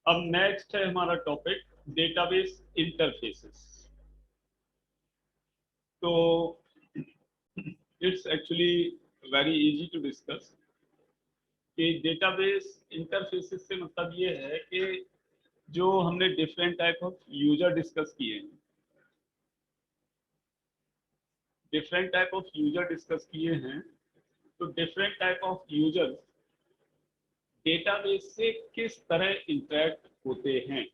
अब नेक्स्ट है हमारा टॉपिक डेटाबेस इंटरफेसेस। तो it's actually very easy to discuss कि डेटाबेस इंटरफेसेस से मतलब ये है कि जो हमने different type of user discuss किए हैं, तो different type of users database से किस तरह इंटरेक्ट होते हैं,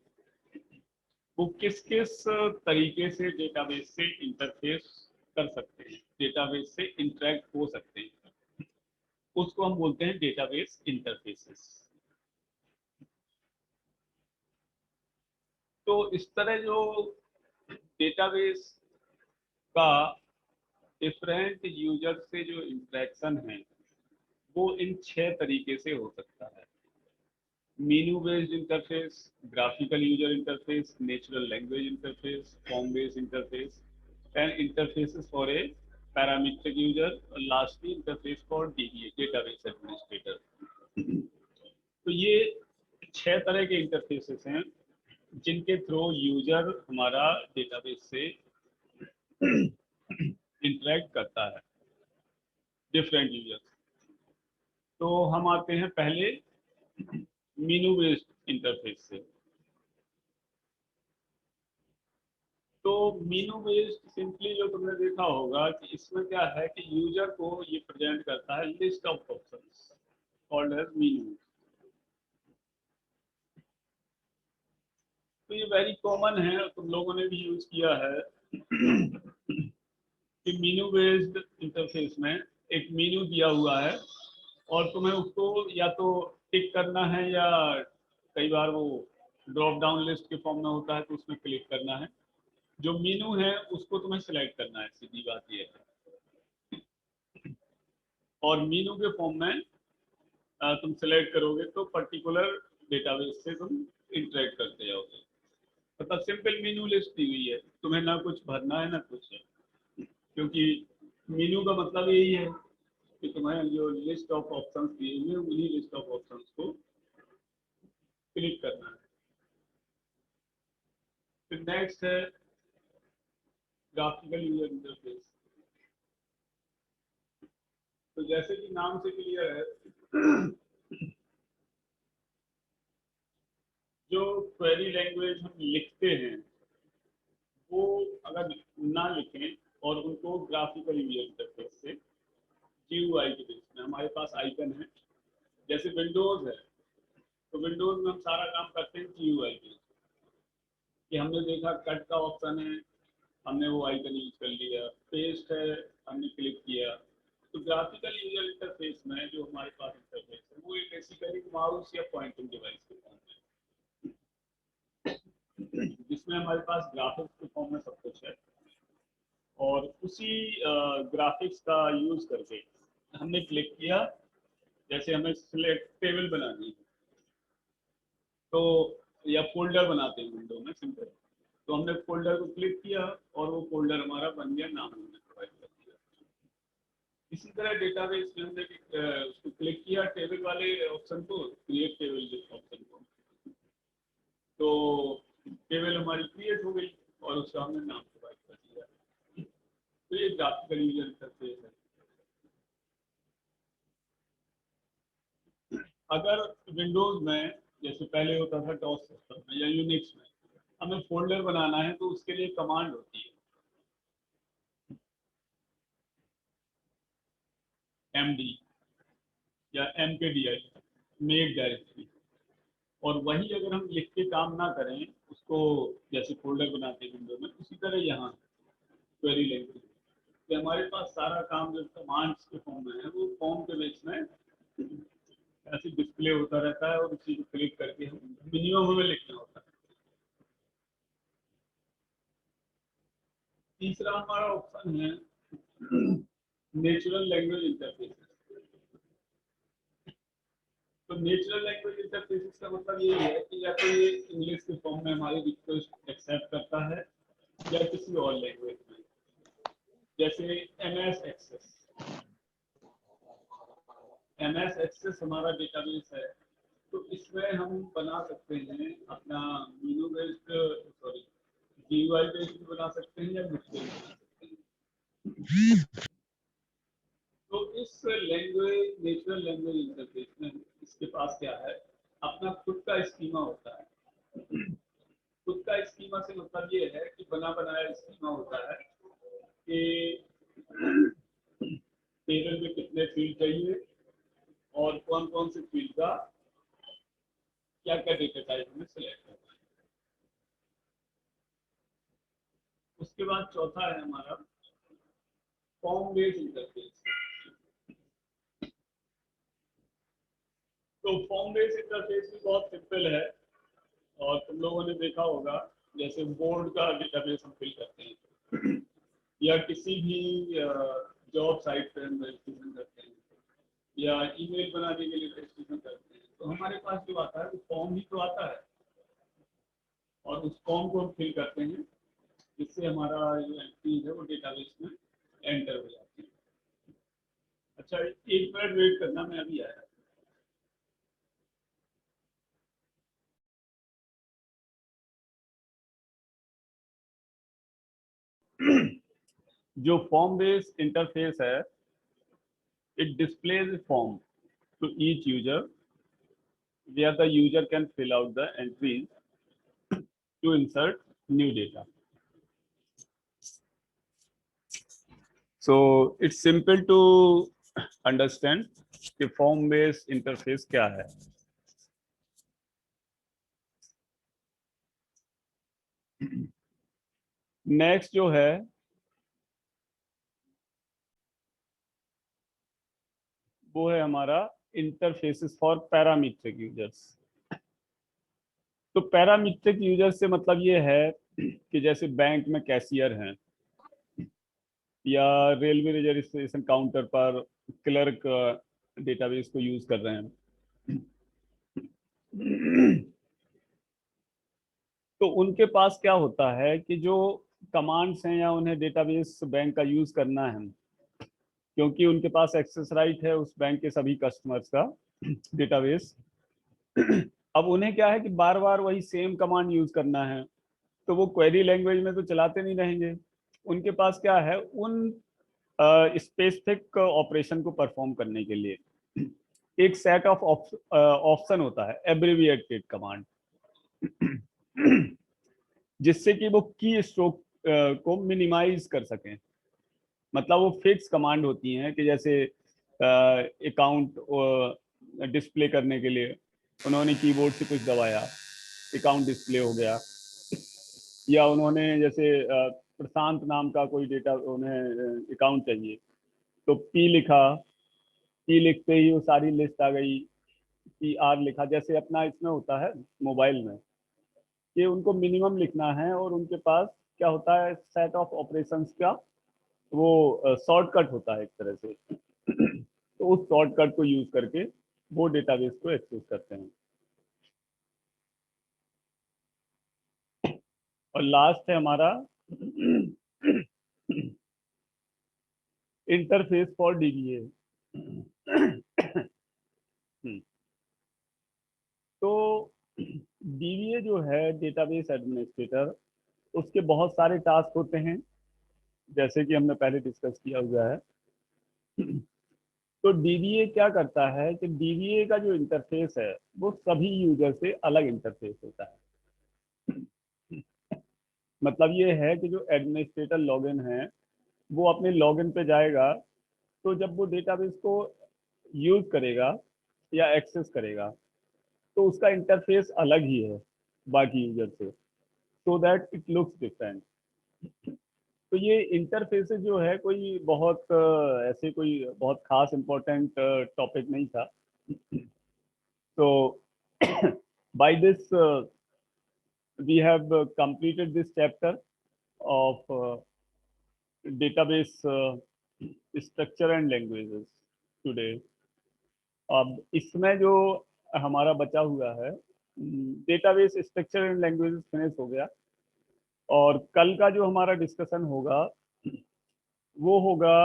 वो किस किस तरीके से डेटाबेस से इंटरफेस कर सकते हैं, डेटाबेस से इंटरेक्ट हो सकते हैं, उसको हम बोलते हैं डेटाबेस इंटरफेसेस। तो इस तरह जो डेटाबेस का डिफरेंट यूजर से जो इंटरेक्शन है वो इन 6 तरीके से हो सकता है। Menu based interface, graphical user interface, natural language interface, form based interface and interfaces for a parametric user, और lastly interface for DBA database administrator. तो ये 6 तरह के इंटरफेसेस हैं जिनके थ्रू यूजर हमारा डेटाबेस से इंटरेक्ट करता है, डिफरेंट यूजर्स। तो हम आते हैं पहले मेनू बेस्ड इंटरफेस से। तो मेनू बेस्ड सिंपली जो तुमने देखा होगा कि इसमें क्या है कि यूजर को ये प्रेजेंट करता है list of options called as menu. तो ये वेरी कॉमन है, तुम लोगों ने भी यूज किया है कि मेनू बेस्ड इंटरफेस में एक मेनू दिया हुआ है और तुम्हें उसको या तो टिक करना है या कई बार वो ड्रॉप डाउन लिस्ट के फॉर्म में होता है तो उसमें क्लिक करना है। जो मेनू है उसको तुम्हें सिलेक्ट करना है, सीधी बात ये है। और मेनू के फॉर्म में तुम सिलेक्ट करोगे तो पर्टिकुलर डेटाबेस से तुम इंटरेक्ट करते जाओगे। मतलब सिंपल मेनू लिस्ट दी हुई है, तुम्हें ना कुछ भरना है ना कुछ है, क्योंकि मेनू का मतलब यही है कि तुम्हें जो लिस्ट ऑफ ऑप्शंस दिए हुए उन्हीं लिस्ट ऑफ ऑप्शंस को क्लिक करना है। फिर नेक्स्ट है ग्राफिकल यूजर इंटरफेस। तो जैसे कि नाम से क्लियर है जो क्वेरी लैंग्वेज हम लिखते हैं वो अगर ना लिखें और उनको ग्राफिकल यूजर इंटरफेस से जीयूआई के बेस में, हमारे पास आइकन है जैसे विंडोज है, तो विंडोज में हम सारा काम करते हैं जीयूआई के, कि हमने देखा कट का ऑप्शन है, हमने वो आइकन यूज कर लिया, पेस्ट है, हमने क्लिक किया। तो ग्राफिकल यूजर इंटरफेस में जो हमारे पास इंटरफेस है वो एक बेसिकली माउस या पॉइंटिंग डिवाइस के फॉर्म में, जिसमें हमारे पास ग्राफिक्स के फॉर्म में सब कुछ है। और उसी ग्राफिक्स का यूज करके हमने क्लिक किया, जैसे हमें सिलेक्ट टेबल बनानी है तो, या फोल्डर बनाते हैं विंडो में सिंपल, तो हमने फोल्डर को क्लिक किया और वो फोल्डर हमारा बन गया, नाम हमने प्रोवाइड कर दिया। इसी तरह डेटाबेस में हमने उसको क्लिक किया टेबल वाले ऑप्शन को, क्रिएट टेबल ऑप्शन को, तो टेबल हमारी क्रिएट हो गई और उसका हमने नाम प्रोवाइड कर दिया। तो ये ग्राफिकल यूजर इंटरफेस है। अगर विंडोज में जैसे पहले होता था डॉस सिस्टम में या यूनिक्स में हमें फोल्डर बनाना है तो उसके लिए कमांड होती है एमडी या एमकेडीआई, मेक डायरेक्टरी। और वही अगर हम लिख के काम ना करें उसको, जैसे फोल्डर बनाते हैं विंडो में, उसी तरह यहाँ क्वेरी लैंग्वेज तो हमारे पास सारा काम जो कमांड्स के फॉर्म में है वो फॉर्म के बेस में ऐसे डिस्प्ले होता रहता है और उसी को क्लिक करके हम मिनिमम हमें लिखना होता है। तीसरा हमारा ऑप्शन है नेचुरल लैंग्वेज इंटरफेस। तो नेचुरल लैंग्वेज इंटरफेस का मतलब ये है कि या तो ये इंग्लिश के फॉर्म में हमारी रिक्वेस्ट एक्सेप्ट करता है या किसी और लैंग्वेज में, जैसे एमएस एक्सेस। एमएस एक्सेस हमारा डेटाबेस है, तो इसमें हम बना सकते हैं अपना Meenu based, sorry GUI based भी बना सकते हैं या मिक्स बेस्ड बना सकते हैं। तो इस लैंग्वेज नेचुरल लैंग्वेज इंटरफेस में इसके पास क्या है, अपना खुद का स्कीमा होता है। खुद का स्कीमा से मतलब ये है कि बना बनाया स्कीमा होता है कि टेबल में कितने फील्ड चाहिए और कौन कौन से फील्ड का क्या क्या डेटा टाइप हमें सिलेक्ट करना है। उसके बाद चौथा है हमारा फॉर्म बेस्ड इंटरफेस। तो फॉर्म बेस्ड इंटरफेस भी बहुत सिंपल है और तुम लोगों ने देखा होगा, जैसे बोर्ड का डेटाबेस हम फिल करते हैं या किसी भी जॉब साइट पे हम रजिस्ट्रेशन करते हैं या ईमेल बनाने के लिए रजिस्ट्रेशन करते हैं, तो हमारे पास जो आता है वो फॉर्म ही तो आता है और उस फॉर्म को हम फिल करते हैं, जिससे हमारा जो एंट्री है वो डेटाबेस में एंटर हो जाती है। अच्छा, 1 मिनट वेट करना, मैं अभी आया। जो फॉर्म बेस्ड इंटरफेस है, it displays a form to each user where the user can fill out the entries to insert new data. So it's simple to understand कि फॉर्म बेस्ड इंटरफेस क्या है। Next जो है वो है हमारा interfaces for parametric users. तो parametric users से मतलब ये है कि जैसे बैंक में कैशियर हैं या रेलवे रिजर्वेशन काउंटर पर क्लर्क डेटाबेस को यूज कर रहे हैं, तो उनके पास क्या होता है कि जो कमांड्स हैं या उन्हें डेटाबेस बैंक का यूज करना है, क्योंकि उनके पास एक्सेस राइट है उस बैंक के सभी कस्टमर्स का डेटाबेस। अब उन्हें क्या है कि बार बार वही सेम कमांड यूज करना है, तो वो क्वेरी लैंग्वेज में तो चलाते नहीं रहेंगे। उनके पास क्या है, उन स्पेसिफिक ऑपरेशन को परफॉर्म करने के लिए एक सेट ऑफ ऑप्शन होता है, एब्रिविएटेड कमांड, जिससे कि वो की स्ट्रोक को मिनिमाइज कर सकें। मतलब वो फिक्स कमांड होती हैं कि जैसे अकाउंट डिस्प्ले करने के लिए उन्होंने कीबोर्ड से कुछ दबाया, अकाउंट डिस्प्ले हो गया, या उन्होंने जैसे प्रशांत नाम का कोई डेटा उन्हें अकाउंट चाहिए तो पी लिखा, पी लिखते ही वो सारी लिस्ट आ गई, PR लिखा, जैसे अपना इसमें होता है मोबाइल में, ये उनको मिनिमम लिखना है और उनके पास क्या होता है, सेट ऑफ ऑपरेशंस का वो शॉर्टकट होता है एक तरह से। तो उस शॉर्टकट को यूज करके वो डेटाबेस को एक्सेस करते हैं। और लास्ट है हमारा इंटरफेस फॉर DBA। तो DBA जो है, डेटाबेस एडमिनिस्ट्रेटर, उसके बहुत सारे टास्क होते हैं, जैसे कि हमने पहले डिस्कस किया हुआ है। तो DBA क्या करता है कि DBA का जो इंटरफेस है वो सभी यूजर से अलग इंटरफेस होता है। मतलब ये है कि जो एडमिनिस्ट्रेटर लॉगिन है वो अपने लॉगिन पे जाएगा, तो जब वो डेटाबेस को यूज करेगा या एक्सेस करेगा तो उसका इंटरफेस अलग ही है बाकी यूजर से, so that it looks different. तो ये इंटरफेसेस जो है कोई बहुत ऐसे कोई बहुत खास इंपॉर्टेंट टॉपिक नहीं था। तो by this we have completed this chapter of database structure and languages today। अब इसमें जो हमारा बचा हुआ है, database structure and languages finish हो गया, और कल का जो हमारा डिस्कशन होगा वो होगा,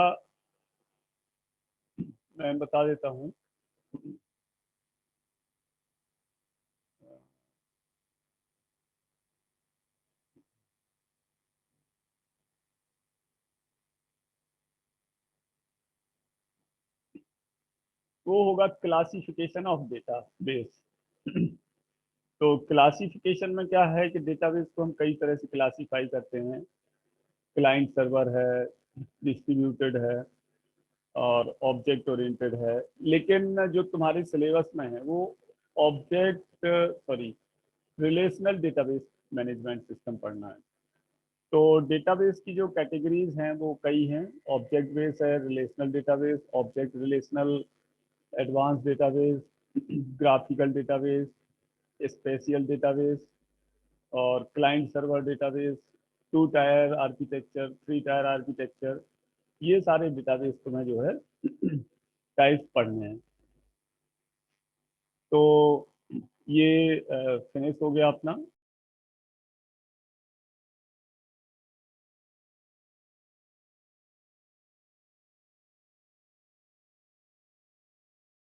मैं बता देता हूँ, वो होगा क्लासिफिकेशन ऑफ डेटा बेस। तो क्लासिफिकेशन में क्या है कि डेटाबेस को हम कई तरह से क्लासीफाई करते हैं। क्लाइंट सर्वर है, डिस्ट्रीब्यूटेड है और ऑब्जेक्ट ओरिएंटेड है। लेकिन जो तुम्हारे सिलेबस में है वो object sorry relational database management system पढ़ना है। तो डेटाबेस की जो कैटेगरीज हैं वो कई हैं। ऑब्जेक्ट बेस है, relational database, object relational, advance database, graphical database, spatial database और client server database, 2 tier architecture, 3 tier architecture. ये सारे डेटाबेस तुम्हें जो है टाइप्स पढ़ने हैं। तो ये फिनिश हो गया अपना।